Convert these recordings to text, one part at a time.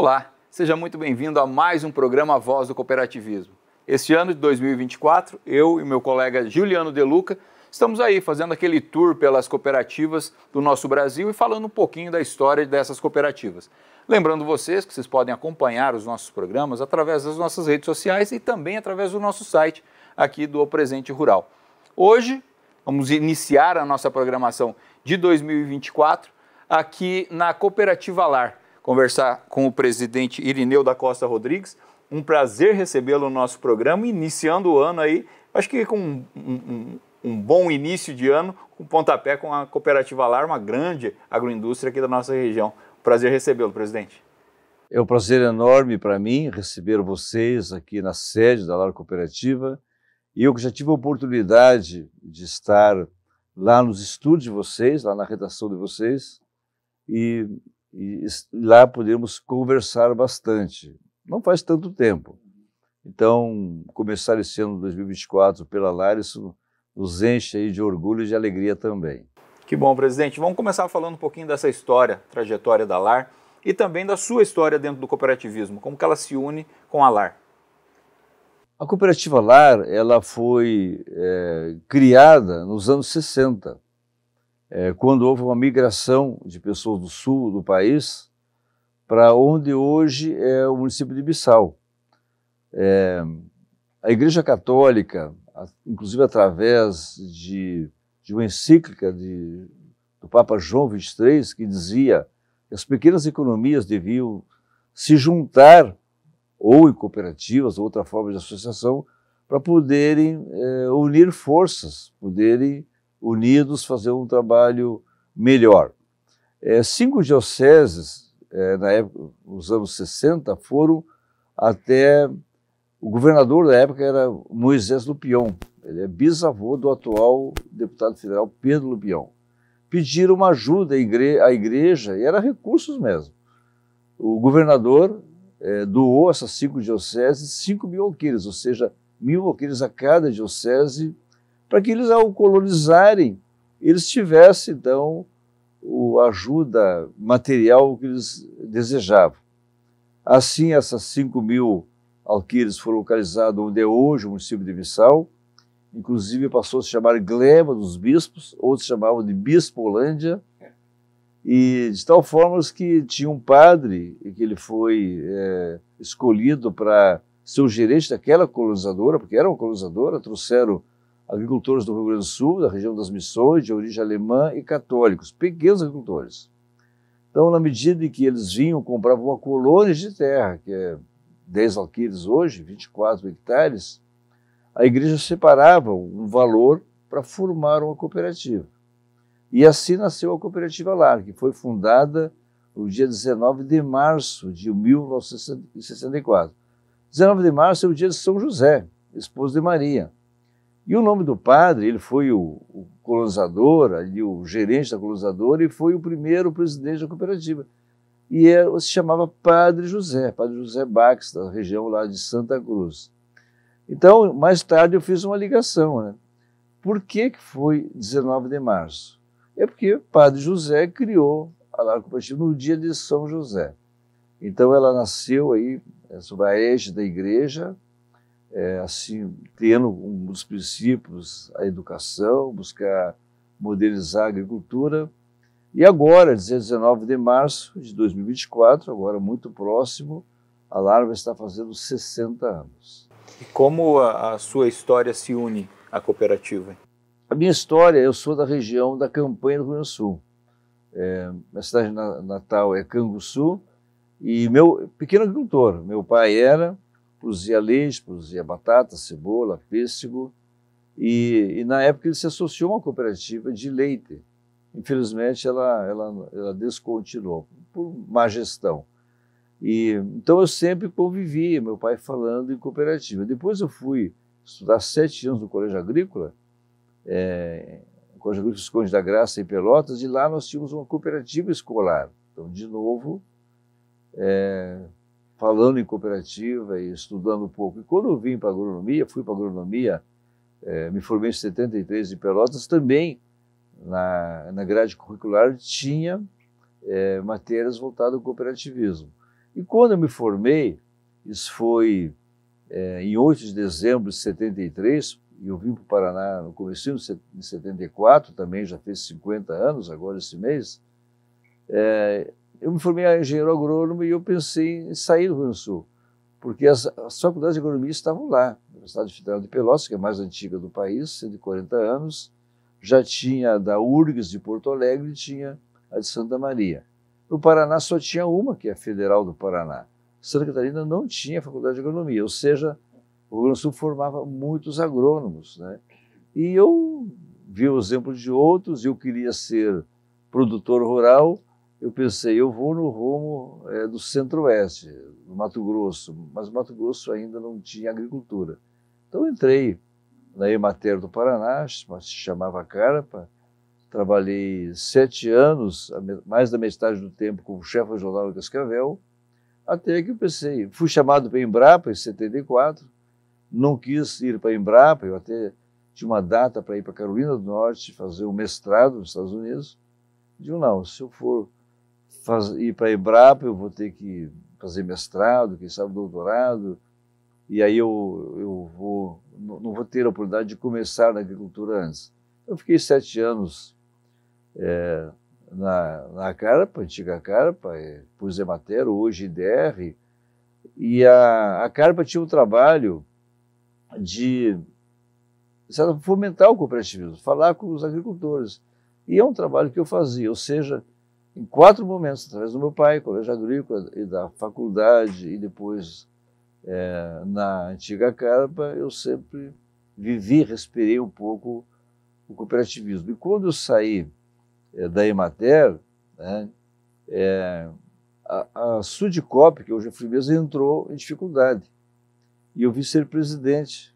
Olá, seja muito bem-vindo a mais um programa Voz do Cooperativismo. Este ano de 2024, eu e meu colega Juliano De Luca estamos aí fazendo aquele tour pelas cooperativas do nosso Brasil e falando um pouquinho da história dessas cooperativas. Lembrando vocês que vocês podem acompanhar os nossos programas através das nossas redes sociais e também através do nosso site aqui do O Presente Rural. Hoje, vamos iniciar a nossa programação de 2024 aqui na Cooperativa Lar. Conversar com o presidente Irineu da Costa Rodrigues. Um prazer recebê-lo no nosso programa, iniciando o ano aí, acho que com um bom início de ano, com pontapé com a Cooperativa Lar, uma grande agroindústria aqui da nossa região. Prazer recebê-lo, presidente. É um prazer enorme para mim receber vocês aqui na sede da Lar Cooperativa. E eu já tive a oportunidade de estar lá nos estúdios de vocês, lá na redação de vocês, e lá podemos conversar bastante. Não faz tanto tempo. Então, começar esse ano de 2024 pela Lar, isso nos enche aí de orgulho e de alegria também. Que bom, presidente. Vamos começar falando um pouquinho dessa história, trajetória da Lar e também da sua história dentro do cooperativismo, como que ela se une com a Lar. A Cooperativa Lar, ela foi criada nos anos 60, quando houve uma migração de pessoas do sul do país para onde hoje é o município de Ibiçal. A Igreja Católica, inclusive através de uma encíclica do Papa João XXIII, que dizia que as pequenas economias deviam se juntar ou em cooperativas, ou outra forma de associação, para poderem unir forças, poderem unidos fazer um trabalho melhor. 5 dioceses, na época, nos anos 60, foram até... O governador da época era Moisés Lupion, ele é bisavô do atual deputado federal Pedro Lupion. Pediram uma ajuda à igreja, e era recursos mesmo. O governador doou essas 5 dioceses 5.000 alqueires, ou seja, 1.000 alqueires a cada diocese, para que eles, ao colonizarem, eles tivessem, então, a ajuda material que eles desejavam. Assim, essas 5.000 alqueires foram localizados onde é hoje o município de Ibiçal, inclusive passou a se chamar Gleba dos Bispos, outros chamavam de Bispolândia, e de tal forma que tinha um padre, que ele foi escolhido para ser o gerente daquela colonizadora, porque era uma colonizadora, trouxeram agricultores do Rio Grande do Sul, da região das Missões, de origem alemã e católicos, pequenos agricultores. Então, na medida em que eles vinham, compravam uma colônia de terra, que é 10 alqueires hoje, 24 hectares, a igreja separava um valor para formar uma cooperativa. E assim nasceu a Cooperativa Lar, que foi fundada no dia 19 de março de 1964. 19 de março é o dia de São José, esposo de Maria. E o nome do padre, ele foi o colonizador, ali, o gerente da colonizadora, e foi o primeiro presidente da cooperativa. E se chamava Padre José Bax, da região lá de Santa Cruz. Então, mais tarde eu fiz uma ligação, né? Por que foi 19 de março? É porque Padre José criou a Lar Cooperativa no dia de São José. Então ela nasceu aí, sob a égide da igreja, assim, tendo um dos princípios a educação, buscar modernizar a agricultura. E agora, 19 de março de 2024, agora muito próximo, a Lar vai estar fazendo 60 anos. E como a sua história se une à cooperativa? A minha história, eu sou da região da Campanha do Rio Grande do Sul. Minha cidade natal é Canguçu, e meu pequeno agricultor, meu pai produzia leite, produzia batata, cebola, pêssego, e na época ele se associou a uma cooperativa de leite. Infelizmente ela descontinuou, por má gestão. Então eu sempre convivi, meu pai falando em cooperativa. Depois eu fui estudar 7 anos no Colégio Agrícola, Colégio Agrícola Visconde da Graça, em Pelotas, e lá nós tínhamos uma cooperativa escolar. Então, de novo, falando em cooperativa e estudando um pouco. E quando eu vim para a agronomia, fui para a agronomia, me formei em 73 em Pelotas, também na grade curricular tinha matérias voltadas ao cooperativismo. E quando eu me formei, isso foi em 8 de dezembro de 73, e eu vim para o Paraná no começo de 74, também já fez 50 anos agora esse mês, eu me formei engenheiro agrônomo e eu pensei em sair do Rio Grande do Sul, porque as faculdades de agronomia estavam lá. A Universidade Federal de Pelotas, que é a mais antiga do país, 140 anos, já tinha da URGS de Porto Alegre e tinha a de Santa Maria. No Paraná só tinha uma, que é a Federal do Paraná. Santa Catarina não tinha faculdade de agronomia, ou seja, o Rio Grande do Sul formava muitos agrônomos, né? E eu vi o exemplo de outros, eu queria ser produtor rural, eu pensei, eu vou no rumo do Centro-Oeste, no Mato Grosso, mas Mato Grosso ainda não tinha agricultura. Então entrei na Emater do Paraná, se chamava Carpa, trabalhei 7 anos, mais da metade do tempo como chefe regional de Cascavel, até que eu pensei, fui chamado para a Embrapa em 74, não quis ir para a Embrapa, eu até tinha uma data para ir para Carolina do Norte, fazer um mestrado nos Estados Unidos. Digo, não, se eu for ir para a Embrapa, eu vou ter que fazer mestrado, quem sabe doutorado, e aí eu não vou ter a oportunidade de começar na agricultura antes. Eu fiquei 7 anos na Carpa, antiga Carpa, depois Emater, hoje IDR, e a Carpa tinha um trabalho de fomentar o cooperativismo, falar com os agricultores. E é um trabalho que eu fazia, ou seja, em 4 momentos, através do meu pai, colégio agrícola e da faculdade, e depois na antiga Carpa, eu sempre respirei um pouco o cooperativismo. E quando eu saí da Emater, né, a Sudicop, que hoje é Frimeza, entrou em dificuldade. E eu vim ser presidente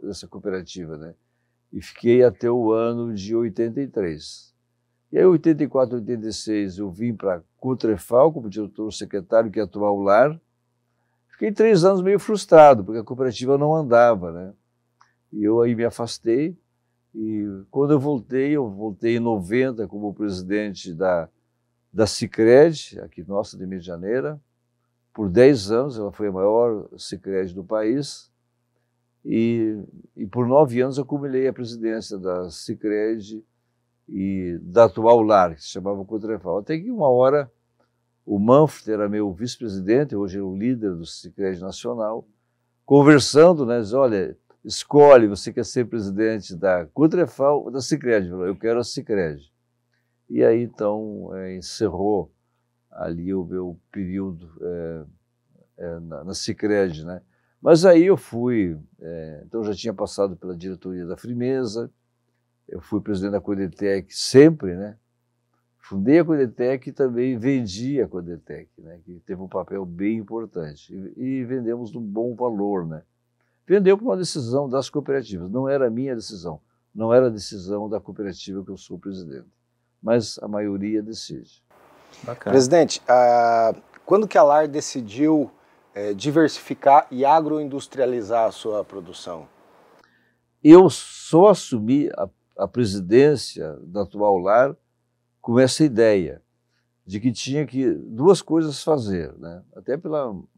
dessa cooperativa, né? E fiquei até o ano de 83. E aí, em 84, 86, eu vim para a Cotrefal como diretor-secretário, que é atual Lar. Fiquei 3 anos meio frustrado, porque a cooperativa não andava, né? E eu aí me afastei. E quando eu voltei em 90 como presidente da Sicredi, aqui nossa de Medianeira. Por 10 anos, ela foi a maior Sicredi do país. E por 9 anos eu acumulei a presidência da Sicredi e da atual Lar, que se chamava Cotrefal. Até que uma hora o Manfred era meu vice-presidente, hoje é o líder do Sicredi Nacional, conversando, né, diz, olha, escolhe, você quer ser presidente da Cotrefal ou da Sicredi? Eu quero a Sicredi. E aí, então, encerrou ali o meu período na Sicredi, né? Mas aí eu fui, então já tinha passado pela diretoria da Frimeza, eu fui presidente da Codetec sempre, né? Fundei a Codetec e também vendi a Codetec, né? Que teve um papel bem importante. E vendemos num bom valor, né? Vendeu por uma decisão das cooperativas, não era a minha decisão, não era a decisão da cooperativa que eu sou presidente, mas a maioria decide. Bacana. Presidente, quando que a Lar decidiu diversificar e agroindustrializar a sua produção? Eu só assumi a presidência da atual Lar com essa ideia de que tinha que 2 coisas fazer, né? Até pelo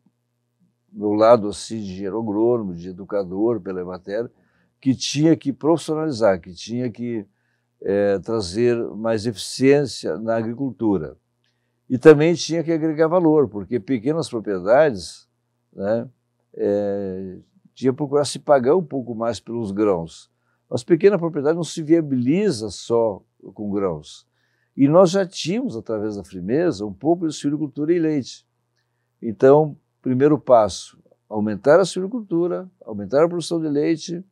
meu lado assim, de engenheiro agrônomo, de educador pela matéria, que tinha que profissionalizar, que tinha que trazer mais eficiência na agricultura. E também tinha que agregar valor, porque pequenas propriedades, né, tinha que procurar se pagar um pouco mais pelos grãos. Mas pequena propriedade não se viabiliza só com grãos. E nós já tínhamos, através da Frimeza, um pouco de suinocultura e leite. Então, primeiro passo, aumentar a suinocultura, aumentar a produção de leite,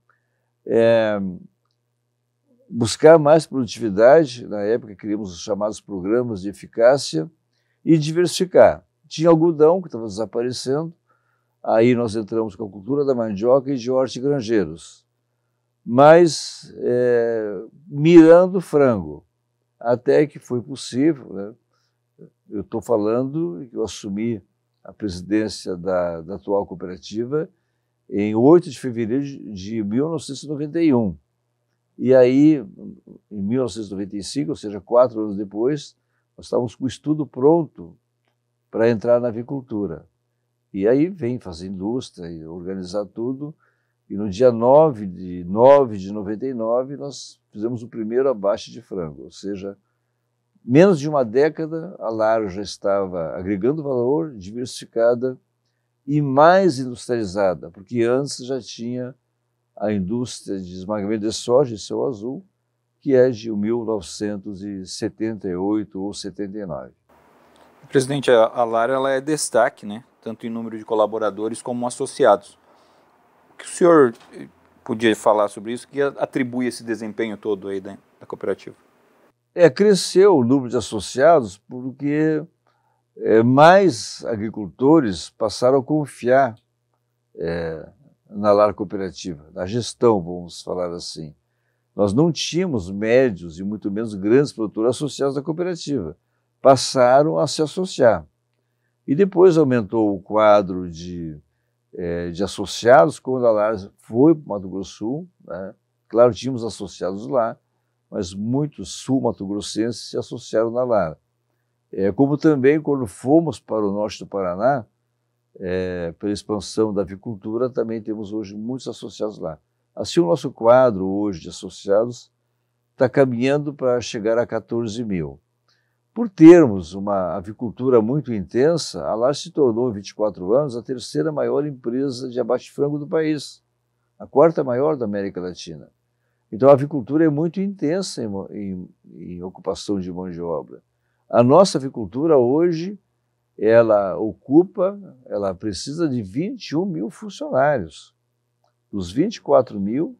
buscar mais produtividade, na época criamos os chamados programas de eficácia, e diversificar. Tinha algodão, que estava desaparecendo, aí nós entramos com a cultura da mandioca e de hortigranjeiros, mas mirando frango, até que foi possível, né? Eu estou falando que eu assumi a presidência da atual cooperativa em 8 de fevereiro de 1991. E aí, em 1995, ou seja, 4 anos depois, nós estávamos com o estudo pronto para entrar na avicultura. E aí vem fazer indústria e organizar tudo. E no dia 9 de 99, nós fizemos o primeiro abate de frango. Ou seja, menos de uma década, a Lar já estava agregando valor, diversificada e mais industrializada, porque antes já tinha a indústria de esmagamento de soja, Céu Azul, que é de 1978 ou 79. Presidente, a Lar ela é destaque, né? Tanto em número de colaboradores como associados. O que o senhor podia falar sobre isso, que atribui esse desempenho todo aí da cooperativa? Cresceu o número de associados porque mais agricultores passaram a confiar na Lar Cooperativa, na gestão, vamos falar assim. Nós não tínhamos médios e muito menos grandes produtores associados à cooperativa. Passaram a se associar. E depois aumentou o quadro de associados, quando a Lar foi para o Mato Grosso do Sul, né? Claro, tínhamos associados lá, mas muitos sul-mato-grossenses se associaram na Lar. Como também, quando fomos para o norte do Paraná, pela expansão da avicultura, também temos hoje muitos associados lá. Assim, o nosso quadro hoje de associados está caminhando para chegar a 14 mil. Por termos uma avicultura muito intensa, a Lar se tornou, em 24 anos, a terceira maior empresa de abate de frango do país, a quarta maior da América Latina. Então, a avicultura é muito intensa em ocupação de mão de obra. A nossa avicultura hoje, ela precisa de 21 mil funcionários. Dos 24 mil,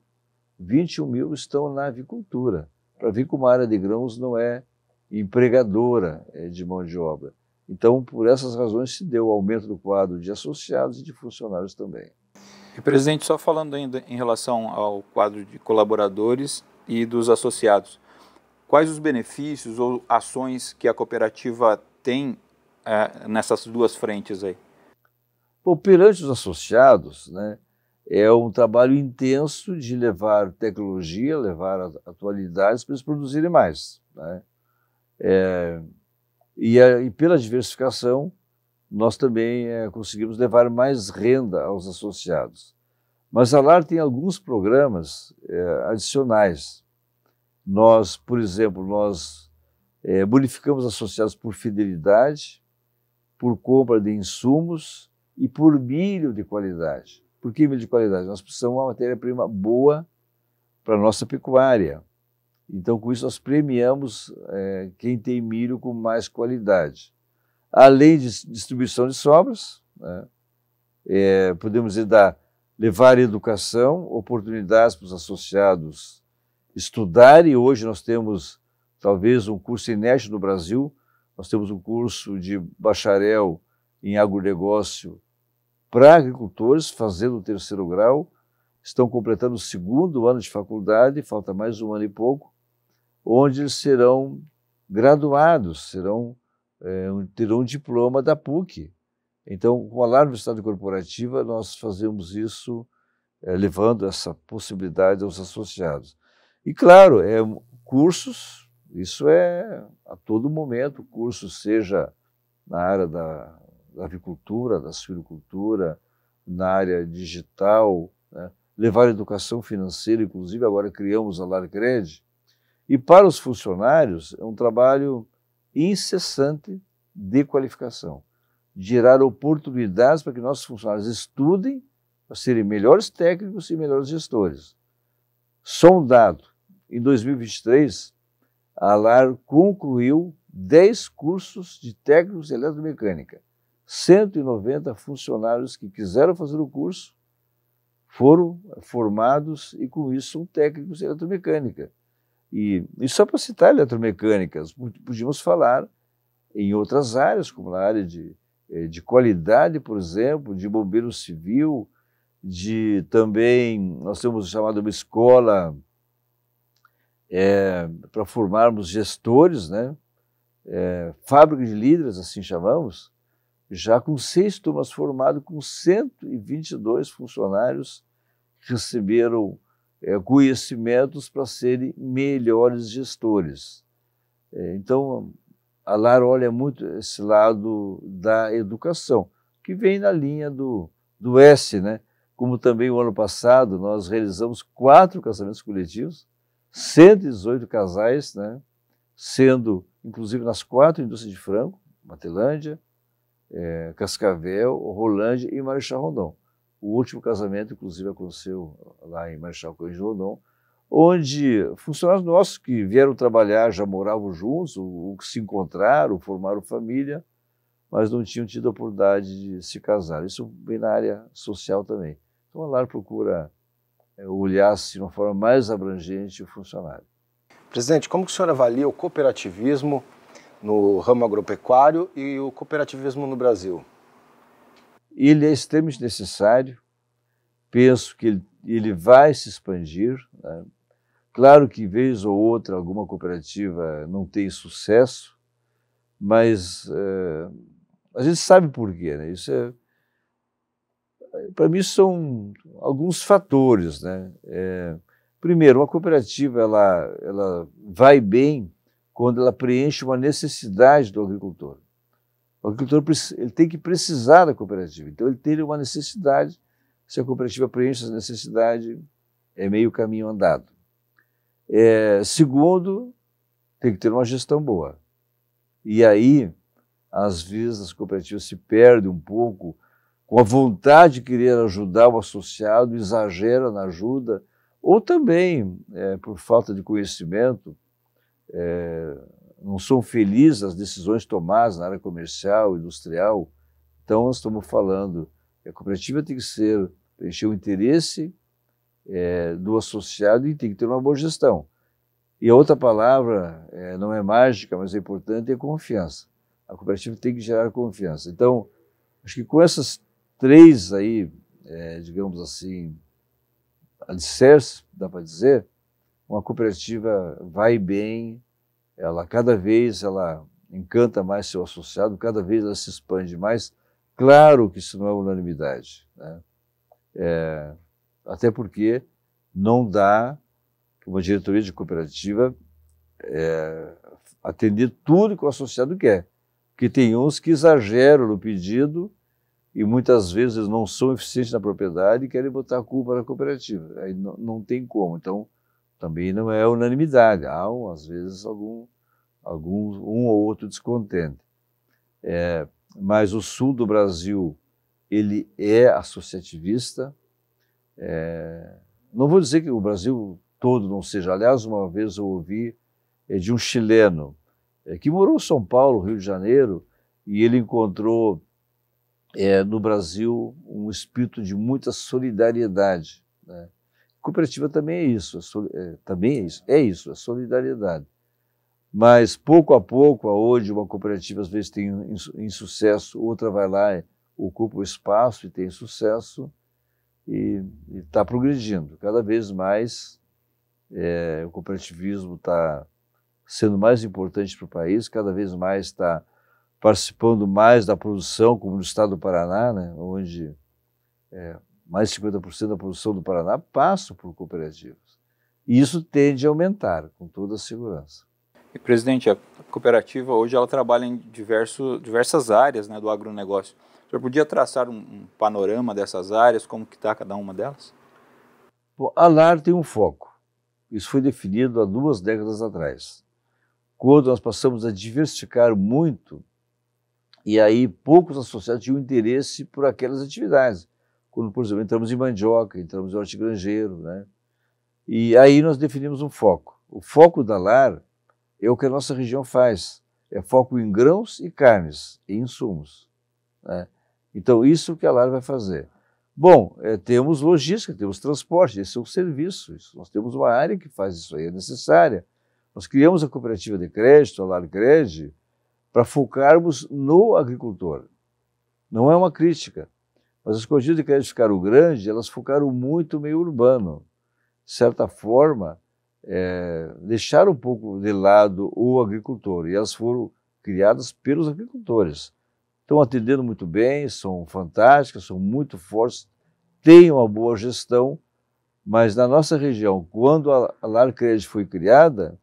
21 mil estão na avicultura. Para ver como a área de grãos não é empregadora de mão de obra. Então, por essas razões, se deu o aumento do quadro de associados e de funcionários também. E, presidente, só falando ainda em relação ao quadro de colaboradores e dos associados, quais os benefícios ou ações que a cooperativa tem nessas duas frentes aí? Bom, perante os associados, né, é um trabalho intenso de levar tecnologia, levar atualidades para eles produzirem mais, né? E pela diversificação, nós também conseguimos levar mais renda aos associados. Mas a Lar tem alguns programas adicionais. Nós, por exemplo, bonificamos associados por fidelidade, por compra de insumos e por milho de qualidade. Por que milho de qualidade? Nós precisamos de uma matéria-prima boa para a nossa pecuária. Então, com isso, nós premiamos quem tem milho com mais qualidade. Além de distribuição de sobras, né, podemos levar educação, oportunidades para os associados estudarem. Hoje nós temos, talvez, um curso inédito no Brasil. Nós temos um curso de bacharel em agronegócio para agricultores, fazendo o 3º grau. Estão completando o 2º ano de faculdade, falta mais um ano e pouco, onde eles serão graduados, terão um diploma da PUC. Então, com a Lar Universidade Corporativa, nós fazemos isso, levando essa possibilidade aos associados. E, claro, cursos, isso é a todo momento, cursos seja na área da avicultura, da suinocultura, na área digital, né? Levar educação financeira, inclusive agora criamos a Larcred. E para os funcionários é um trabalho incessante de qualificação, de gerar oportunidades para que nossos funcionários estudem para serem melhores técnicos e melhores gestores. Só um dado, em 2023, a Lar concluiu 10 cursos de técnicos de eletromecânica. 190 funcionários que quiseram fazer o curso foram formados e, com isso, são técnicos de eletromecânica. E só para citar eletromecânicas, podíamos falar em outras áreas, como na área de qualidade, por exemplo, de bombeiro civil, também, nós temos chamado uma escola para formarmos gestores, né? Fábrica de líderes, assim chamamos, já com 6 turmas formadas, com 122 funcionários que receberam conhecimentos para serem melhores gestores. Então, a LAR olha muito esse lado da educação, que vem na linha do S, né? Como também o ano passado nós realizamos 4 casamentos coletivos, 118 casais, né? Sendo, inclusive, nas 4 indústrias de frango, Matelândia, Cascavel, Rolândia e Marechal Rondon. O último casamento, inclusive, aconteceu lá em Marechal Rondon, onde funcionários nossos que vieram trabalhar já moravam juntos, ou que se encontraram, formaram família, mas não tinham tido a oportunidade de se casar. Isso vem na área social também. Então a LAR procura olhar-se de uma forma mais abrangente o funcionário. Presidente, como que o senhor avalia o cooperativismo no ramo agropecuário e o cooperativismo no Brasil? Ele é extremamente necessário, penso que ele vai se expandir, né? Claro que, vez ou outra, alguma cooperativa não tem sucesso, mas a gente sabe por quê, né? Para mim, são alguns fatores, né? Primeiro, uma cooperativa ela vai bem quando ela preenche uma necessidade do agricultor. O agricultor ele tem que precisar da cooperativa, então ele tem uma necessidade. Se a cooperativa preenche essa necessidade, é meio caminho andado. Segundo, tem que ter uma gestão boa. E aí, às vezes, as cooperativas se perdem um pouco com a vontade de querer ajudar o associado, exagera na ajuda, ou também, por falta de conhecimento, não são felizes as decisões tomadas na área comercial, industrial. Então, nós estamos falando que a cooperativa tem que preencher o interesse do associado e tem que ter uma boa gestão. E a outra palavra, não é mágica, mas é importante, é confiança. A cooperativa tem que gerar confiança. Então, acho que com essas 3 aí, digamos assim, alicerces, dá para dizer, uma cooperativa vai bem, cada vez ela encanta mais seu associado, cada vez ela se expande mais. Claro que isso não é unanimidade, né? Até porque não dá uma diretoria de cooperativa atender tudo que o associado quer, porque tem uns que exageram no pedido e muitas vezes não são eficientes na propriedade e querem botar a culpa na cooperativa. Aí não tem como. Então, também não é unanimidade. Há, às vezes, um ou outro descontente. Mas o sul do Brasil, ele é associativista. Não vou dizer que o Brasil todo não seja. Aliás, uma vez eu ouvi de um chileno que morou em São Paulo, Rio de Janeiro, e ele encontrou no Brasil um espírito de muita solidariedade, né? Cooperativa também é isso, é isso, solidariedade. Mas pouco a pouco, hoje uma cooperativa às vezes tem insucesso, outra vai lá, ocupa o espaço e tem sucesso e está progredindo. Cada vez mais o cooperativismo está sendo mais importante para o país, cada vez mais está participando mais da produção, como no estado do Paraná, né, onde mais de 50% da produção do Paraná passa por cooperativas. E isso tende a aumentar, com toda a segurança. E, presidente, a cooperativa hoje ela trabalha em diversas áreas, né, do agronegócio. O senhor podia traçar um panorama dessas áreas, como que está cada uma delas? Bom, a LAR tem um foco. Isso foi definido há 2 décadas atrás, quando nós passamos a diversificar muito, e aí poucos associados tinham interesse por aquelas atividades. Quando, por exemplo, entramos em mandioca, entramos em hortigranjeiro, né? E aí nós definimos um foco. O foco da LAR é o que a nossa região faz, é foco em grãos e carnes, e insumos, né? Então, isso que a LAR vai fazer. Bom, temos logística, temos transporte, esse é um serviço, nós temos uma área que faz isso aí, é necessária. Nós criamos a cooperativa de crédito, a LARcred, para focarmos no agricultor. Não é uma crítica, mas as cooperativas de crédito ficaram grandes, elas focaram muito no meio urbano. De certa forma, deixaram um pouco de lado o agricultor, e elas foram criadas pelos agricultores. Estão atendendo muito bem, são fantásticas, são muito fortes, têm uma boa gestão, mas na nossa região, quando a LARcred foi criada,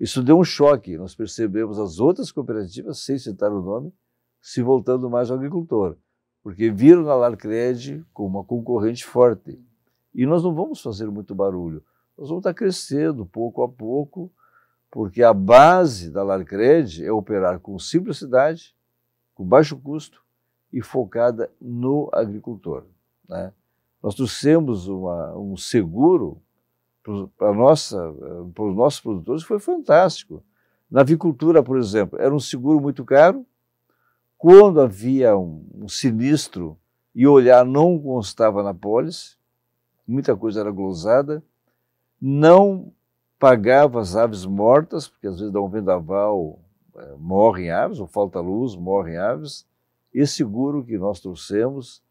Isso deu um choque, nós percebemos as outras cooperativas, sem citar o nome, se voltando mais ao agricultor, porque viram na Alarcred como uma concorrente forte. E nós não vamos fazer muito barulho, nós vamos estar crescendo pouco a pouco, porque a base da Alarcred é operar com simplicidade, com baixo custo e focada no agricultor, né? Nós trouxemos um seguro para os nossos produtores, foi fantástico. Na avicultura, por exemplo, era um seguro muito caro. Quando havia um sinistro e olhar não constava na pólice, muita coisa era glosada, não pagava as aves mortas, porque às vezes dá um vendaval, morrem aves, ou falta luz, morrem aves. Esse seguro que nós trouxemos,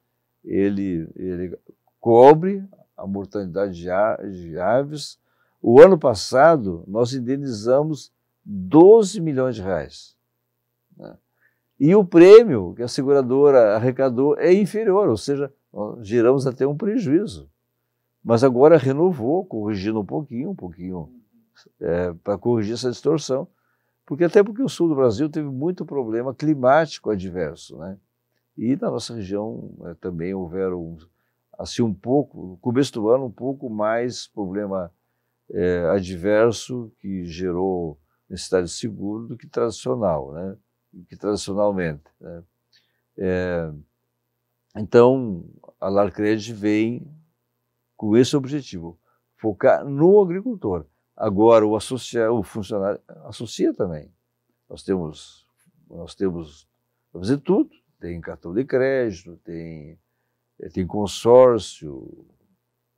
ele cobre a mortalidade de aves. O ano passado, nós indenizamos 12 milhões de reais, né? E o prêmio que a seguradora arrecadou é inferior, ou seja, nós geramos até um prejuízo. Mas agora renovou, corrigindo um pouquinho, para corrigir essa distorção. Porque o sul do Brasil teve muito problema climático adverso, né? E na nossa região também houveram, assim, um pouco, no começo do ano, um pouco mais problema adverso que gerou necessidade de seguro do que tradicional, né? Tradicionalmente, né? Então, a Alarcred vem com esse objetivo, focar no agricultor. Agora, o funcionário associa também. Nós temos para fazer tudo, tem cartão de crédito, tem consórcio,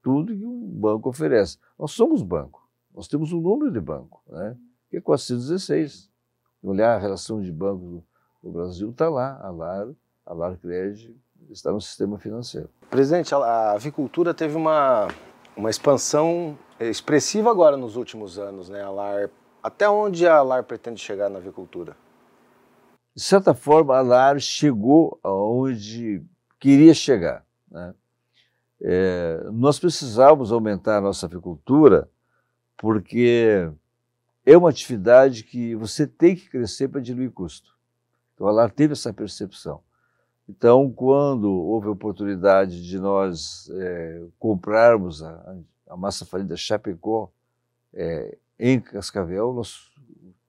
tudo que um banco oferece. Nós somos banco, nós temos um número de banco, né, que é 416. Olhar a relação de bancos no Brasil, está lá, a Alarcred está no sistema financeiro. Presidente, a avicultura teve uma expansão expressiva agora nos últimos anos, né? Até onde a Alar pretende chegar na avicultura? De certa forma, a Alar chegou aonde queria chegar, né? Nós precisávamos aumentar a nossa avicultura porque é uma atividade que você tem que crescer para diluir custo. Então, a Alar teve essa percepção. Então, quando houve a oportunidade de nós comprarmos a massa farina Chapecó em Cascavel, nós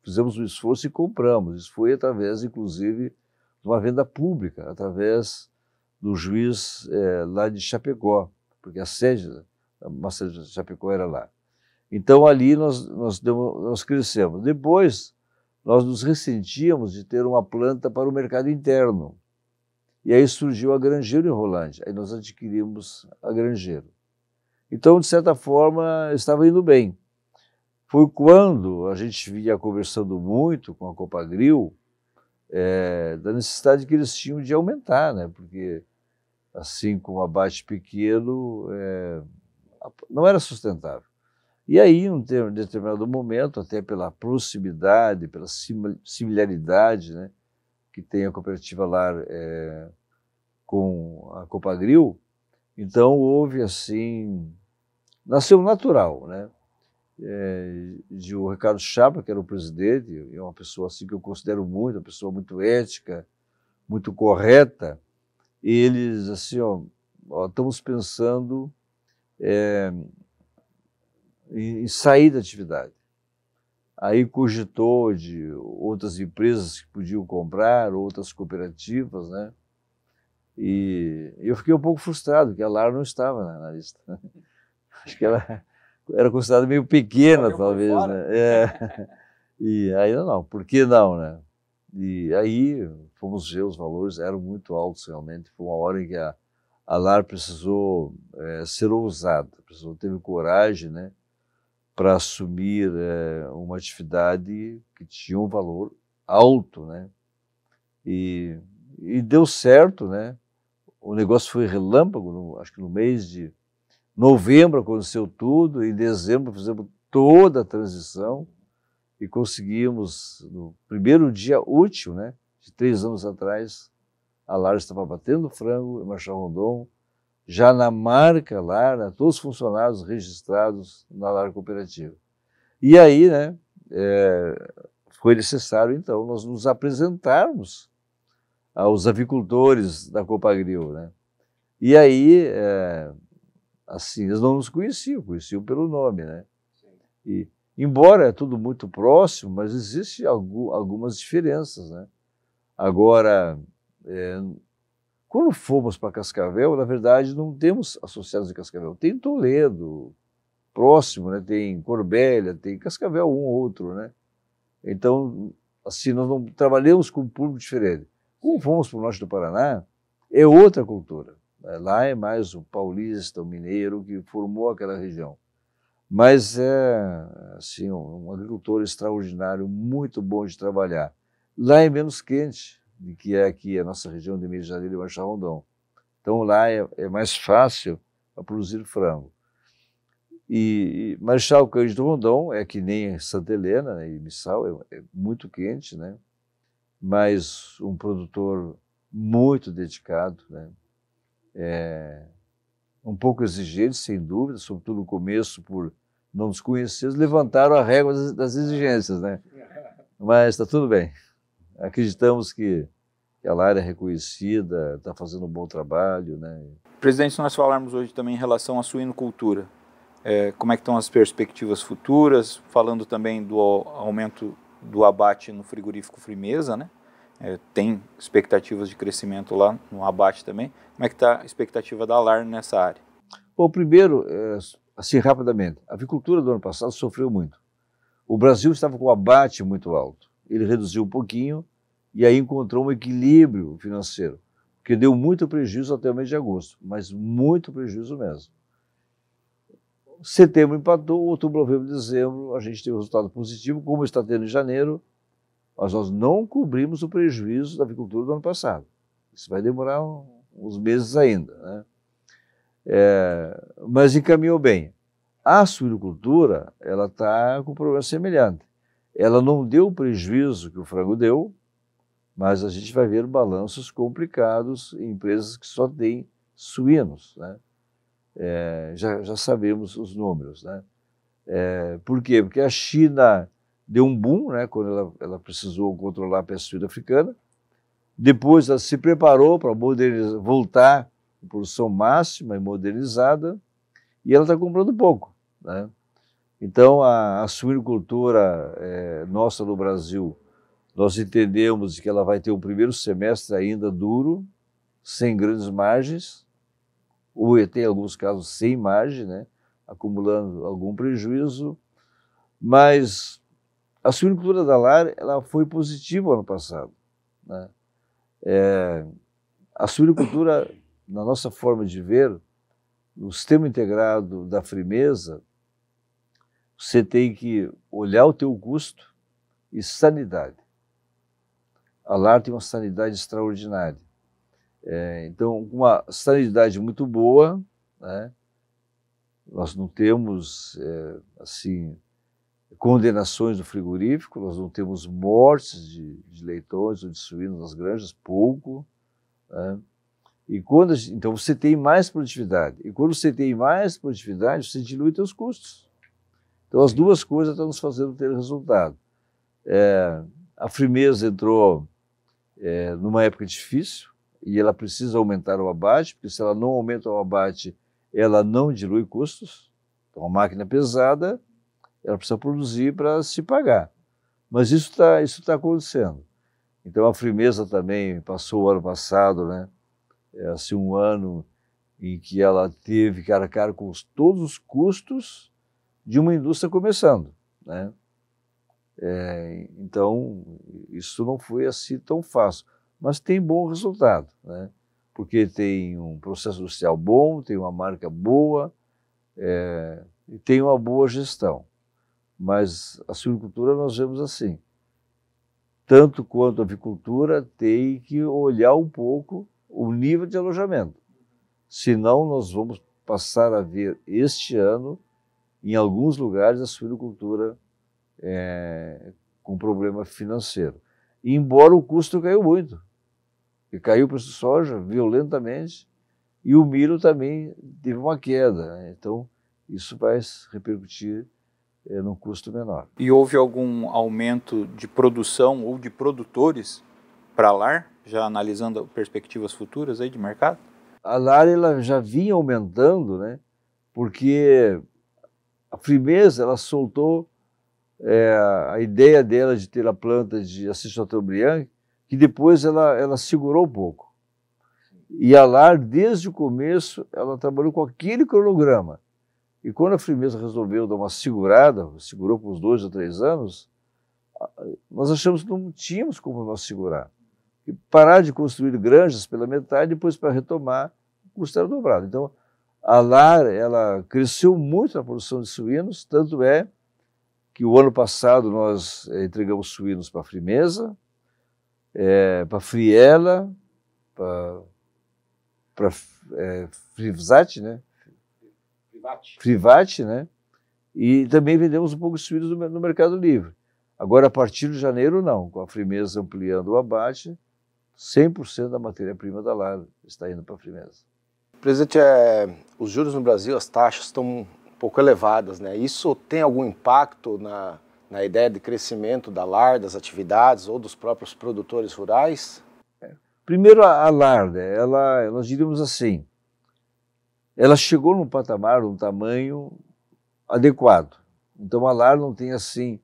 fizemos um esforço e compramos. Isso foi através, inclusive, de uma venda pública, através do juiz lá de Chapecó, porque a sede da massa de Chapecó era lá. Então, ali nós crescemos. Depois, nós nos ressentíamos de ter uma planta para o mercado interno. E aí surgiu a Grangeiro em Rolândia. Aí nós adquirimos a Grangeiro. Então, de certa forma, estava indo bem. Foi quando a gente vinha conversando muito com a Copagril da necessidade que eles tinham de aumentar, né? Porque, assim como o abate pequeno, não era sustentável. E aí, em um determinado momento, até pela proximidade, pela similaridade, né, que tem a cooperativa Alar com a Copagril, então houve assim, nasceu natural, né? De o Ricardo Chapa, que era o presidente, é uma pessoa assim que eu considero muito, uma pessoa muito ética, muito correta, e eles assim, estamos pensando em sair da atividade. Aí cogitou de outras empresas que podiam comprar, outras cooperativas, né? E eu fiquei um pouco frustrado, porque a Alar não estava na lista. Acho que ela era considerada meio pequena, talvez, né? E aí não, por que não, né? E aí fomos ver os valores, eram muito altos realmente. Foi uma hora em que a Alar precisou ser ousada, teve coragem, né, para assumir uma atividade que tinha um valor alto, né? E deu certo, né? O negócio foi relâmpago, acho que no mês de novembro aconteceu tudo, em dezembro fizemos toda a transição e conseguimos, no primeiro dia útil, né, de 3 anos atrás, a Alar estava batendo frango em Marechal Rondon, já na marca Alar, né, todos os funcionários registrados na Alar Cooperativa. E aí, né, foi necessário, então, nós nos apresentarmos aos avicultores da Copagril, né? E aí, assim, eles não nos conheciam pelo nome, né? E, embora é tudo muito próximo, mas existem algumas diferenças, né? Agora, quando fomos para Cascavel, na verdade, não temos associados em Cascavel. Tem Toledo, próximo, né? Tem Corbélia, tem Cascavel, um ou outro, né? Então, assim, nós não trabalhamos com um público diferente. Como fomos para o norte do Paraná, é outra cultura. Lá é mais o paulista, o mineiro, que formou aquela região. Mas é, assim, um agricultor extraordinário, muito bom de trabalhar. Lá é menos quente do que é aqui a nossa região de Minas Gerais e Baixo Rondon. Então lá é mais fácil a produzir frango. E Marechal Cândido Rondon é que nem Santa Helena, né, e Missal, é muito quente, né? Mas um produtor muito dedicado, né? Um pouco exigente, sem dúvida, sobretudo no começo, por não nos conhecer, eles levantaram a régua das exigências, né? Mas está tudo bem. Acreditamos que a área é reconhecida, está fazendo um bom trabalho, né? Presidente, se nós falarmos hoje também em relação à suinocultura, como é que estão as perspectivas futuras, falando também do aumento do abate no frigorífico Frimeza, né? Tem expectativas de crescimento lá no abate também. Como é que está a expectativa da LAR nessa área? Bom, primeiro, assim rapidamente, a avicultura do ano passado sofreu muito. O Brasil estava com o abate muito alto. Ele reduziu um pouquinho e aí encontrou um equilíbrio financeiro, que deu muito prejuízo até o mês de agosto, mas muito prejuízo mesmo. Setembro empatou, outubro, novembro, dezembro, a gente teve um resultado positivo, como está tendo em janeiro, mas nós não cobrimos o prejuízo da avicultura do ano passado. Isso vai demorar uns meses ainda, né? Mas encaminhou bem. A suinocultura, ela está com um problema semelhante. Ela não deu o prejuízo que o frango deu, mas a gente vai ver balanços complicados em empresas que só têm suínos, né? Já sabemos os números, né? Por quê? Porque a China deu um boom, né, quando ela precisou controlar a peste suína africana. Depois ela se preparou para voltar à produção máxima e modernizada, e ela está comprando pouco, né? Então a suinocultura nossa no Brasil, nós entendemos que ela vai ter um primeiro semestre ainda duro, sem grandes margens, ou tem alguns casos sem margem, né, acumulando algum prejuízo, mas a suinocultura da LAR, ela foi positiva ano passado, né? A suinocultura, na nossa forma de ver, no sistema integrado da Frimeza, você tem que olhar o teu custo e sanidade. A LAR tem uma sanidade extraordinária. Então, uma sanidade muito boa, né? Nós não temos, assim, condenações do frigorífico, nós não temos mortes de leitões ou de suínos nas granjas, pouco, né? Então você tem mais produtividade. E quando você tem mais produtividade, você dilui seus custos. Então as duas coisas estão nos fazendo ter resultado. A Frimeza entrou numa época difícil e ela precisa aumentar o abate, porque se ela não aumenta o abate, ela não dilui custos. Então a máquina pesada, ela precisa produzir para se pagar. Mas isso tá acontecendo. Então a Frimeza também passou o ano passado, né? Assim, um ano em que ela teve que arcar com todos os custos de uma indústria começando, né? Então isso não foi assim tão fácil, mas tem bom resultado, né? Porque tem um processo industrial bom, tem uma marca boa, e tem uma boa gestão. Mas a suinocultura nós vemos assim, tanto quanto a avicultura tem que olhar um pouco o nível de alojamento. Senão nós vamos passar a ver este ano, em alguns lugares, a suinocultura com problema financeiro. E embora o custo caiu muito, e caiu o preço de soja violentamente, e o milho também teve uma queda, né? Então isso vai repercutir num custo menor. E houve algum aumento de produção ou de produtores para a LAR, já analisando perspectivas futuras aí de mercado? A LAR ela já vinha aumentando, né? Porque a Frimeza ela soltou a ideia dela de ter a planta de Assis Chateaubriand, que depois ela segurou um pouco. E a LAR, desde o começo, ela trabalhou com aquele cronograma. E quando a Frimeza resolveu dar uma segurada, segurou por uns 2 ou 3 anos, nós achamos que não tínhamos como nós segurar. E parar de construir granjas pela metade, depois para retomar, o custo era dobrado. Então, a LAR ela cresceu muito na produção de suínos, tanto é que o ano passado nós entregamos suínos para a Frimeza, para a Friela, para Frivzat, né? Frivate, né? E também vendemos um pouco de suínos no Mercado Livre. Agora, a partir de janeiro, não. Com a Frimeza ampliando o abate, 100% da matéria-prima da LAR está indo para a Frimeza. Presidente, os juros no Brasil, as taxas estão um pouco elevadas, né? Isso tem algum impacto na ideia de crescimento da LAR, das atividades ou dos próprios produtores rurais? Primeiro, a LAR, né? Nós diríamos assim, ela chegou num patamar, num tamanho adequado. Então a LAR não tem assim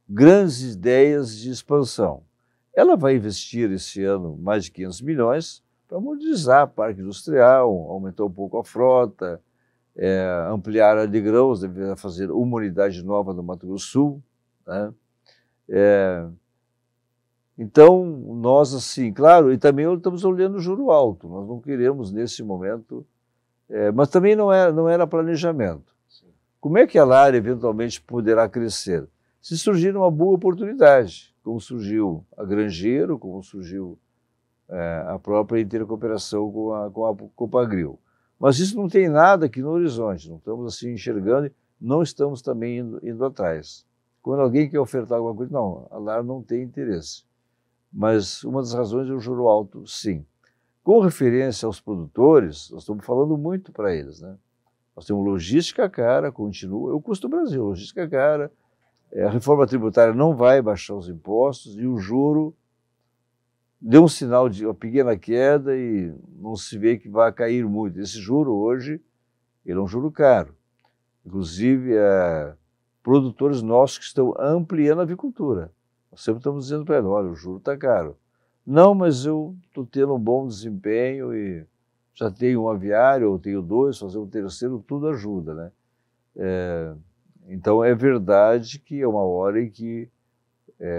grandes ideias de expansão. Ela vai investir esse ano mais de 500 milhões para modernizar a parque industrial, aumentar um pouco a frota, ampliar a de grãos, deverá fazer uma unidade nova no Mato Grosso do Sul, né? Então, nós assim, claro, e também estamos olhando o juro alto, nós não queremos nesse momento, mas também não era planejamento. Sim. Como é que a LAR eventualmente poderá crescer? Se surgir uma boa oportunidade, como surgiu a Grangeiro, como surgiu a própria intercooperação com a Copagril. Mas isso não tem nada aqui no horizonte, não estamos assim enxergando, não estamos também indo atrás. Quando alguém quer ofertar alguma coisa, não, a LAR não tem interesse. Mas uma das razões é o juro alto, sim. Com referência aos produtores, nós estamos falando muito para eles, né? Nós temos logística cara, continua, o custo do Brasil, logística cara, a reforma tributária não vai baixar os impostos e o juro deu um sinal de uma pequena queda e não se vê que vai cair muito. Esse juro hoje, ele é um juro caro. Inclusive, produtores nossos que estão ampliando a avicultura. Nós sempre estamos dizendo para eles, olha, o juro está caro. Não, mas eu estou tendo um bom desempenho e já tenho um aviário, ou tenho 2, fazer um terceiro, tudo ajuda, né? Então, é verdade que é uma hora em que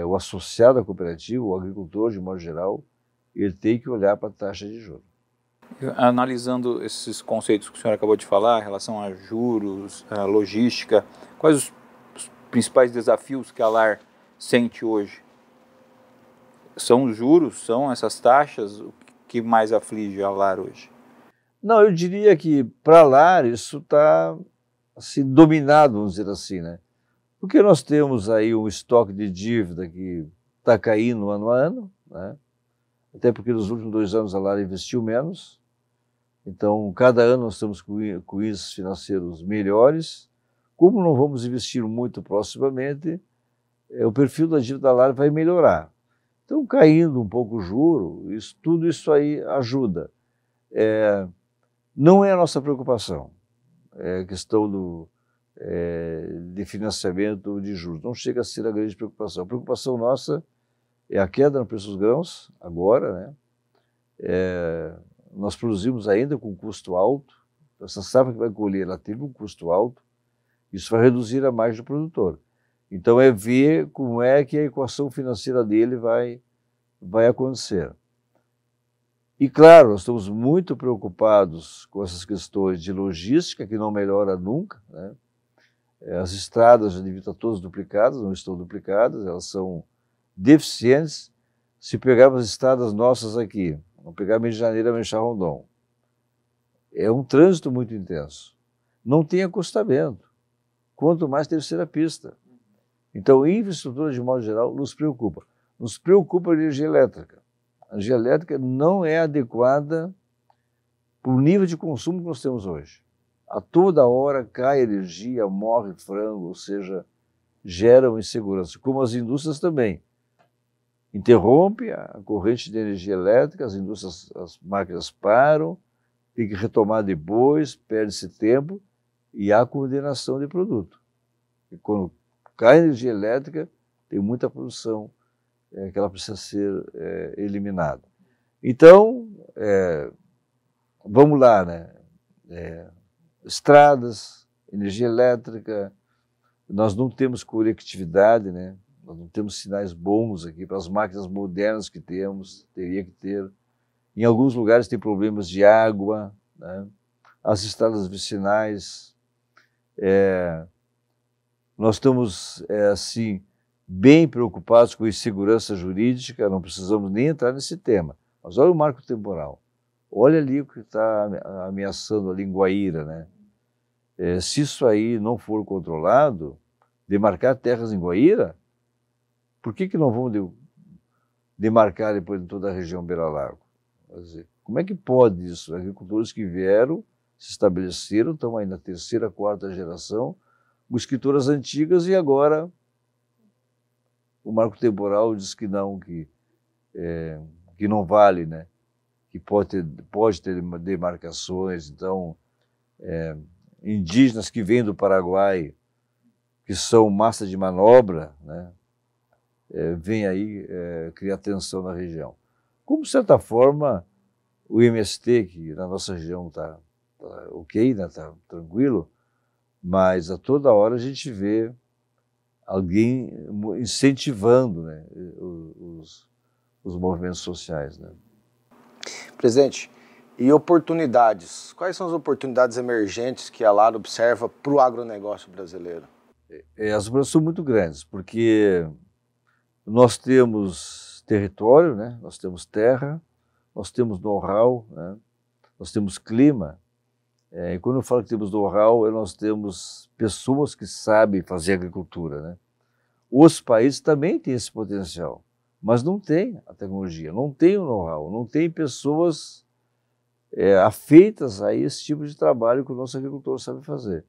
o associado à cooperativa, o agricultor, de modo geral, ele tem que olhar para a taxa de juros. Analisando esses conceitos que o senhor acabou de falar, em relação a juros, a logística, quais os principais desafios que a LAR sente hoje? São os juros? São essas taxas? O que mais aflige a LAR hoje? Não, eu diria que para a LAR isso está assim, dominado, vamos dizer assim, né? Porque nós temos aí um estoque de dívida que está caindo ano a ano, né? Até porque nos últimos 2 anos a LAR investiu menos. Então, cada ano nós estamos com índices financeiros melhores. Como não vamos investir muito proximamente, o perfil da dívida da LAR vai melhorar. Então, caindo um pouco o juro, tudo isso aí ajuda. Não é a nossa preocupação, é a questão de financiamento de juros. Não chega a ser a grande preocupação. A preocupação nossa é a queda no preço dos grãos, agora, né? Nós produzimos ainda com custo alto, essa safra que vai colher, ela teve um custo alto, isso vai reduzir a margem do produtor. Então é ver como é que a equação financeira dele vai acontecer. E claro, nós estamos muito preocupados com essas questões de logística, que não melhora nunca, né? As estradas já deviam estar todas duplicadas, não estão duplicadas, elas são deficientes. Se pegarmos as estradas nossas aqui, vamos pegar Medianeira, Meixar Rondon, é um trânsito muito intenso. Não tem acostamento, quanto mais terceira pista. Então, infraestrutura, de modo geral, nos preocupa. Nos preocupa a energia elétrica. A energia elétrica não é adequada para o nível de consumo que nós temos hoje. A toda hora cai energia, morre frango, ou seja, geram insegurança, como as indústrias também. Interrompe a corrente de energia elétrica, as indústrias, as máquinas param, tem que retomar depois, perde-se tempo e há condenação de produto. E quando cai a energia elétrica, tem muita produção que ela precisa ser eliminada. Então, vamos lá, né? Estradas, energia elétrica, nós não temos conectividade, né? Nós não temos sinais bons aqui para as máquinas modernas que temos, teria que ter. Em alguns lugares tem problemas de água, né? As estradas vicinais. Nós estamos, assim, bem preocupados com a insegurança jurídica, não precisamos nem entrar nesse tema. Mas olha o marco temporal. Olha ali o que está ameaçando ali em Guaíra, né? Se isso aí não for controlado, demarcar terras em Guaíra, por que não vão demarcar depois em toda a região Beira-Lago? Como é que pode isso? Agricultores que vieram, se estabeleceram, estão aí na terceira, quarta geração, com escrituras antigas e agora o marco temporal diz que não, que não vale, né? Que pode ter demarcações. Então, indígenas que vêm do Paraguai, que são massa de manobra, né? Vem aí criar tensão na região. Como, de certa forma, o MST, que na nossa região está ok, né? Está tranquilo, mas a toda hora a gente vê alguém incentivando, né? os movimentos sociais, né? Presidente, e oportunidades? Quais são as oportunidades emergentes que a LAR observa para o agronegócio brasileiro? As oportunidades são muito grandes, porque nós temos território, né? Nós temos terra, nós temos know-how, né? Nós temos clima. E quando eu falo que temos know-how, nós temos pessoas que sabem fazer agricultura, né? Os países também têm esse potencial, mas não tem a tecnologia, não tem o know-how, não tem pessoas afeitas a esse tipo de trabalho que o nosso agricultor sabe fazer.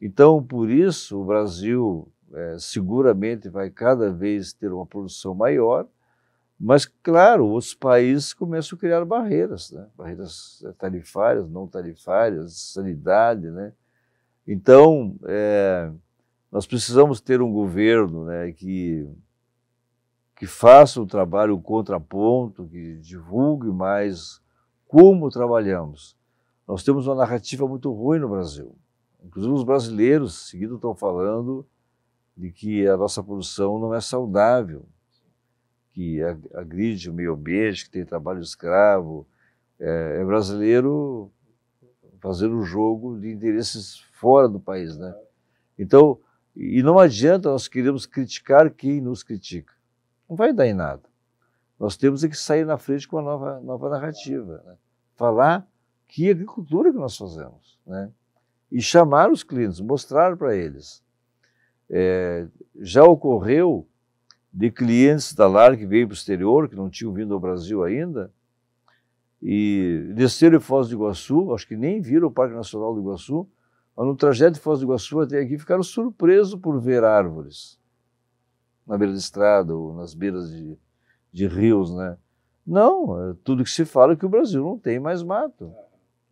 Então, por isso, o Brasil seguramente vai cada vez ter uma produção maior, mas, claro, os países começam a criar barreiras, né? Barreiras tarifárias, não tarifárias, sanidade, né? Então, nós precisamos ter um governo, né, que faça um trabalho, um contraponto, que divulgue mais como trabalhamos. Nós temos uma narrativa muito ruim no Brasil. Inclusive os brasileiros, seguido, estão falando de que a nossa produção não é saudável, que agride o meio ambiente, que tem trabalho escravo. É brasileiro fazendo jogo de interesses fora do país, né? Então, e não adianta nós queremos criticar quem nos critica. Não vai dar em nada. Nós temos que sair na frente com uma nova narrativa, né? Falar que agricultura que nós fazemos, né? E chamar os clientes, mostrar para eles. Já ocorreu de clientes da LAR que veio para o exterior, que não tinham vindo ao Brasil ainda, e desceram em Foz do Iguaçu, acho que nem viram o Parque Nacional do Iguaçu, mas no trajeto de Foz do Iguaçu até aqui ficaram surpresos por ver árvores na beira da estrada ou nas beiras de rios, né? Não, tudo que se fala é que o Brasil não tem mais mato,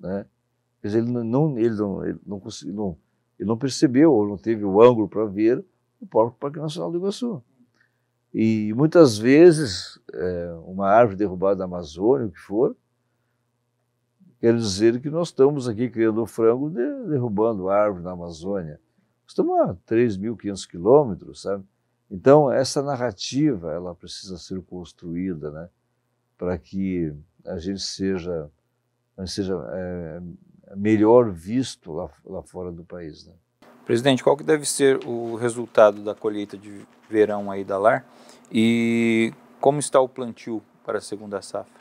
né? Quer dizer, ele não percebeu ou não teve o ângulo para ver o Parque Nacional do Iguaçu. E muitas vezes, uma árvore derrubada na Amazônia, o que for, quer dizer que nós estamos aqui criando frango, derrubando árvore na Amazônia. Estamos a 3.500 quilômetros, sabe? Então, essa narrativa, ela precisa ser construída, né? Para que a gente seja melhor visto lá fora do país, né? Presidente, qual que deve ser o resultado da colheita de verão aí da LAR e como está o plantio para a segunda safra?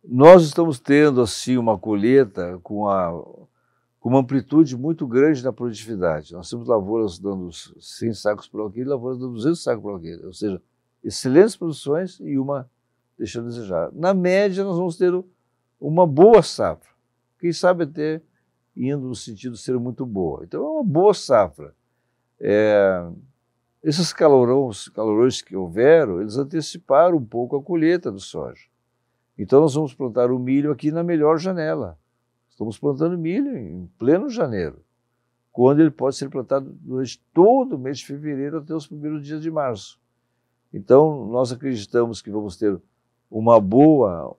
Nós estamos tendo assim uma colheita com uma amplitude muito grande na produtividade. Nós temos lavouras dando 100 sacos por alqueire e lavouras dando 200 sacos por alqueire, ou seja, excelentes produções e uma deixando a desejar. Na média, nós vamos ter uma boa safra, quem sabe até indo no sentido de ser muito boa. Então, é uma boa safra. Esses calorões que houveram, eles anteciparam um pouco a colheita do soja. Então nós vamos plantar o milho aqui na melhor janela. Estamos plantando milho em pleno janeiro, quando ele pode ser plantado durante todo o mês de fevereiro até os primeiros dias de março. Então nós acreditamos que vamos ter uma boa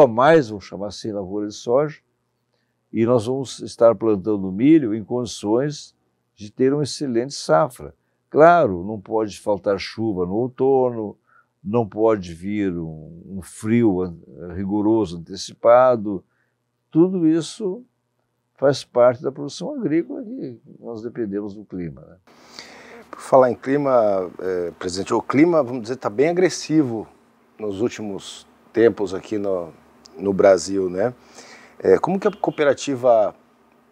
mais, vamos chamar assim, lavoura de soja, e nós vamos estar plantando milho em condições de ter uma excelente safra. Claro, não pode faltar chuva no outono, não pode vir um frio rigoroso antecipado. Tudo isso faz parte da produção agrícola e nós dependemos do clima, né? Por falar em clima, presidente, o clima, vamos dizer, está bem agressivo nos últimos tempos aqui no Brasil, né? Como que a cooperativa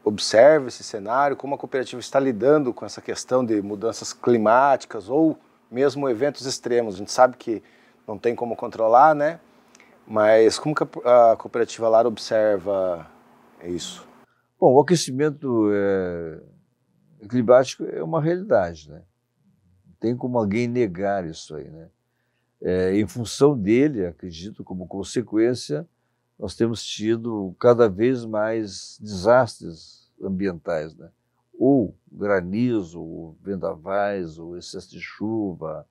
observa esse cenário? Como a cooperativa está lidando com essa questão de mudanças climáticas ou mesmo eventos extremos? A gente sabe que não tem como controlar, né? Mas como que a cooperativa Lar observa isso? Bom, o aquecimento climático é uma realidade, né? Não tem como alguém negar isso aí, né? Em função dele, acredito, como consequência, nós temos tido cada vez mais desastres ambientais, né? Ou granizo, ou vendavais, ou excesso de chuva.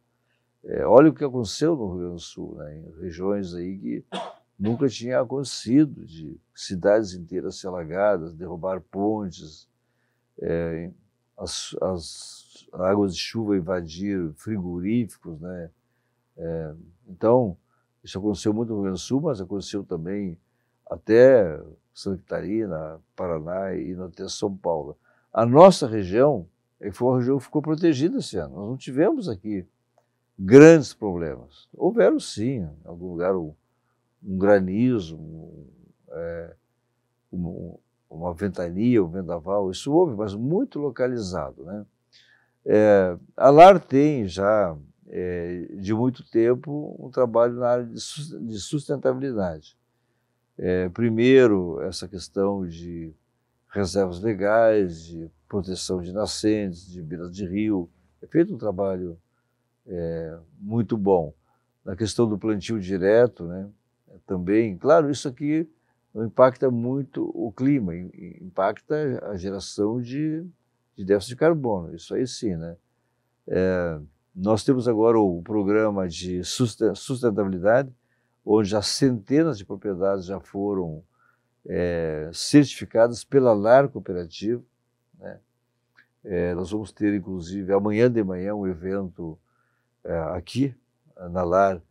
Olha o que aconteceu no Rio Grande do Sul, né? Em regiões aí que nunca tinha acontecido, de cidades inteiras se alagadas, derrubar pontes, as águas de chuva invadir frigoríficos, né? Então, isso aconteceu muito no Rio Grande do Sul, mas aconteceu também até Santa Catarina, Paraná e até São Paulo. A nossa região foi uma região que ficou protegida esse ano. Nós não tivemos aqui grandes problemas. Houveram, sim, em algum lugar um granizo, uma ventania, um vendaval, isso houve, mas muito localizado, né? A Lar tem já, de muito tempo, um trabalho na área de sustentabilidade. Primeiro, essa questão de reservas legais, de proteção de nascentes, de beiras de rio. É feito um trabalho muito bom. Na questão do plantio direto, né? Também, claro, isso aqui não impacta muito o clima, impacta a geração de dióxido de carbono, isso aí sim, né? Nós temos agora o programa de sustentabilidade, onde já centenas de propriedades já foram certificadas pela Lar Cooperativa, né? Nós vamos ter, inclusive, amanhã de manhã um evento aqui na Lar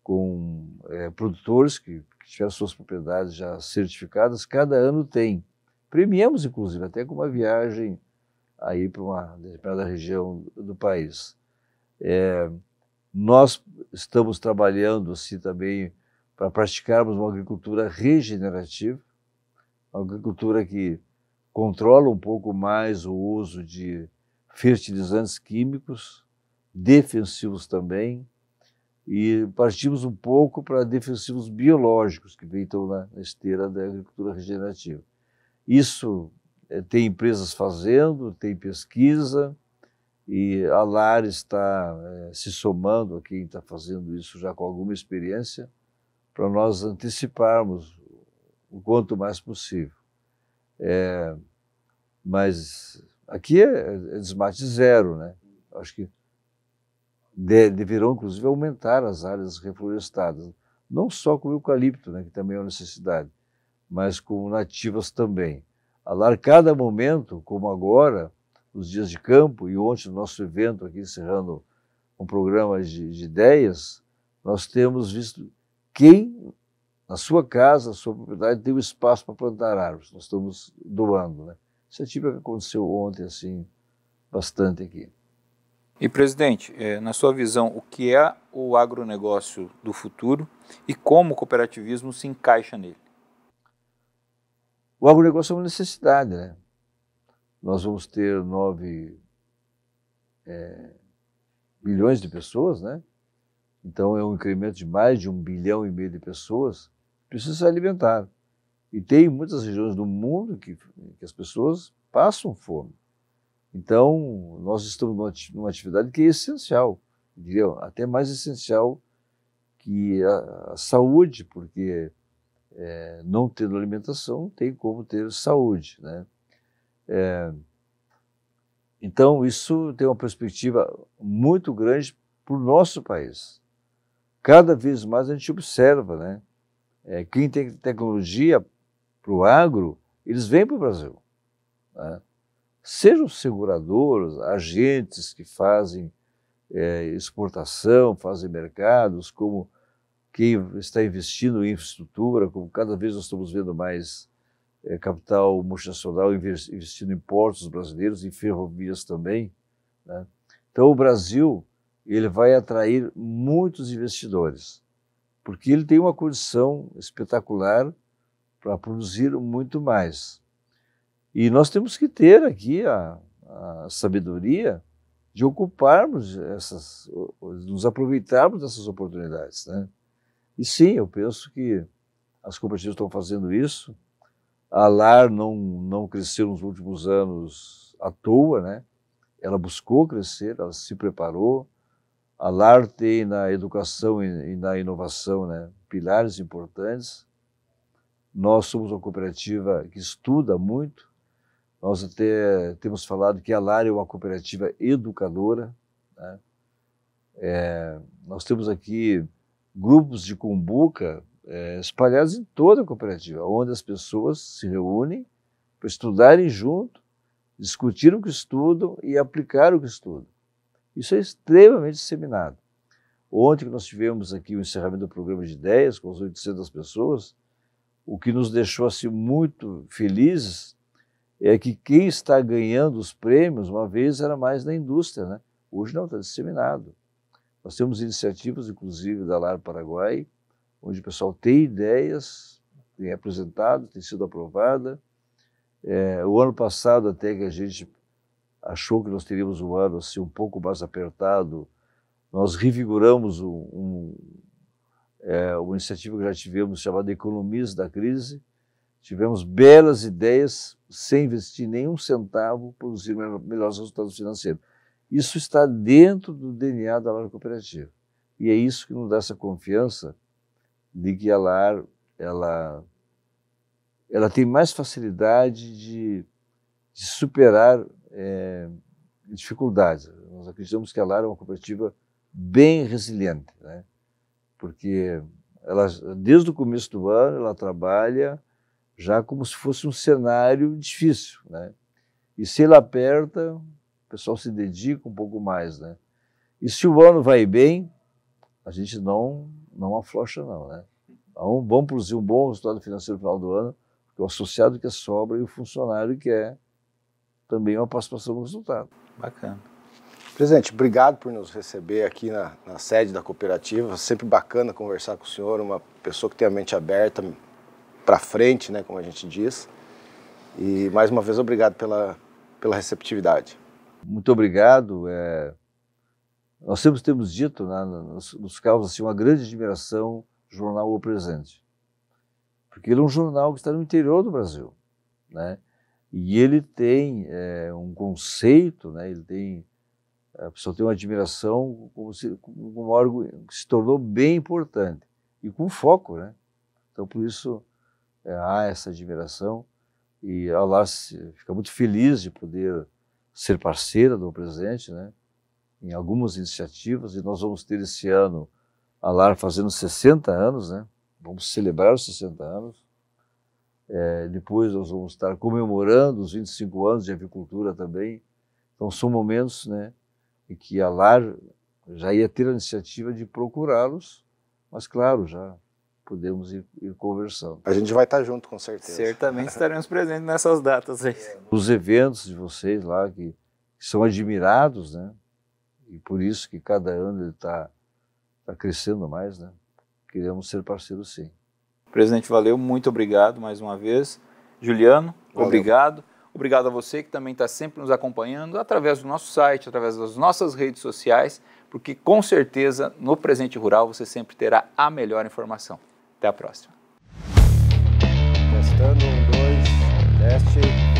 com produtores que tiveram suas propriedades já certificadas. Cada ano tem. Premiamos, inclusive, até com uma viagem aí para uma determinada região do país. Nós estamos trabalhando assim também para praticarmos uma agricultura regenerativa, uma agricultura que controla um pouco mais o uso de fertilizantes químicos, defensivos também, e partimos um pouco para defensivos biológicos, que vem então na esteira da agricultura regenerativa. Isso tem empresas fazendo, tem pesquisa, e a Lar está se somando a quem está fazendo isso já com alguma experiência, para nós anteciparmos o quanto mais possível. Mas aqui é desmate zero, né? Acho que deverão, inclusive, aumentar as áreas reflorestadas, não só com o eucalipto, né, que também é uma necessidade, mas com nativas também. A Lar, cada momento, como agora, nos dias de campo, e ontem no nosso evento aqui, encerrando um programa de ideias, nós temos visto quem, na sua casa, na sua propriedade, tem o espaço para plantar árvores. Nós estamos doando, né? Isso é tipo o que aconteceu ontem, assim, bastante aqui. E, presidente, na sua visão, o que é o agronegócio do futuro e como o cooperativismo se encaixa nele? O agronegócio é uma necessidade, né? Nós vamos ter 9 bilhões de pessoas, né? Então é um incremento de mais de 1,5 bilhão de pessoas que precisam se alimentar. E tem muitas regiões do mundo que as pessoas passam fome. Então, nós estamos numa atividade que é essencial, diria, até mais essencial que a saúde, porque não tendo alimentação, não tem como ter saúde, né? Então, isso tem uma perspectiva muito grande para o nosso país. Cada vez mais a gente observa, né? Quem tem tecnologia para o agro, eles vêm para o Brasil, né? Sejam seguradoras, agentes que fazem exportação, fazem mercados, como quem está investindo em infraestrutura, como cada vez nós estamos vendo mais capital multinacional investindo em portos brasileiros, em ferrovias também, né? Então o Brasil ele vai atrair muitos investidores, porque ele tem uma condição espetacular para produzir muito mais. E nós temos que ter aqui a sabedoria de ocuparmos nos aproveitarmos dessas oportunidades, né? E sim, eu penso que as cooperativas estão fazendo isso. A LAR não cresceu nos últimos anos à toa, né? Ela buscou crescer, ela se preparou. A LAR tem na educação e na inovação, né, pilares importantes. Nós somos uma cooperativa que estuda muito. Nós até temos falado que a LAR é uma cooperativa educadora, né? Nós temos aqui grupos de cumbuca espalhados em toda a cooperativa, onde as pessoas se reúnem para estudarem junto, discutir o que estudam e aplicar o que estudam. Isso é extremamente disseminado. Ontem que nós tivemos aqui o encerramento do programa de ideias com as 800 pessoas, o que nos deixou assim muito felizes é que quem está ganhando os prêmios, uma vez era mais na indústria, né? Hoje não, está disseminado. Nós temos iniciativas, inclusive, da LAR Paraguai, onde o pessoal tem ideias, tem apresentado, tem sido aprovada. O ano passado, até que a gente achou que nós teríamos um ano assim, um pouco mais apertado, nós revigoramos uma iniciativa que já tivemos, chamada Economias da Crise. Tivemos belas ideias, sem investir nenhum centavo, produzir melhores resultados financeiros. Isso está dentro do DNA da LAR Cooperativa. E é isso que nos dá essa confiança de que a LAR ela tem mais facilidade de superar dificuldades. Nós acreditamos que a LAR é uma cooperativa bem resiliente, né? Porque ela, desde o começo do ano, ela trabalha já como se fosse um cenário difícil, né? E se ele aperta, o pessoal se dedica um pouco mais, né? E se o ano vai bem, a gente não afrouxa não, né? Então, vamos produzir um bom resultado financeiro no final do ano, porque o associado quer sobra e o funcionário quer também uma participação no resultado. Bacana. Presidente, obrigado por nos receber aqui na sede da cooperativa. Sempre bacana conversar com o senhor, uma pessoa que tem a mente aberta para frente, né, como a gente diz. E mais uma vez, obrigado pela receptividade. Muito obrigado. Nós sempre temos dito, né, nos casos, assim, uma grande admiração do jornal O Presente. Porque ele é um jornal que está no interior do Brasil, né? E ele tem um conceito, né? A pessoa tem uma admiração como um órgão que se tornou bem importante e com foco, né? Então, por isso, há essa admiração e a LAR fica muito feliz de poder ser parceira do Presente, né? Em algumas iniciativas, e nós vamos ter esse ano a LAR fazendo 60 anos, né? Vamos celebrar os 60 anos. Depois nós vamos estar comemorando os 25 anos de avicultura também. Então são momentos, né, em que a LAR já ia ter a iniciativa de procurá-los, mas claro, já podemos ir conversando. A gente vai estar junto, com certeza. Certamente estaremos presentes nessas datas aí. Os eventos de vocês lá, que são admirados, né? E por isso que cada ano ele está crescendo mais, né? Queremos ser parceiros, sim. Presidente, valeu, muito obrigado mais uma vez. Juliano, valeu. Obrigado. Obrigado a você que também está sempre nos acompanhando através do nosso site, através das nossas redes sociais, porque com certeza no Presente Rural você sempre terá a melhor informação. Até a próxima. Testando, 1, 2, teste.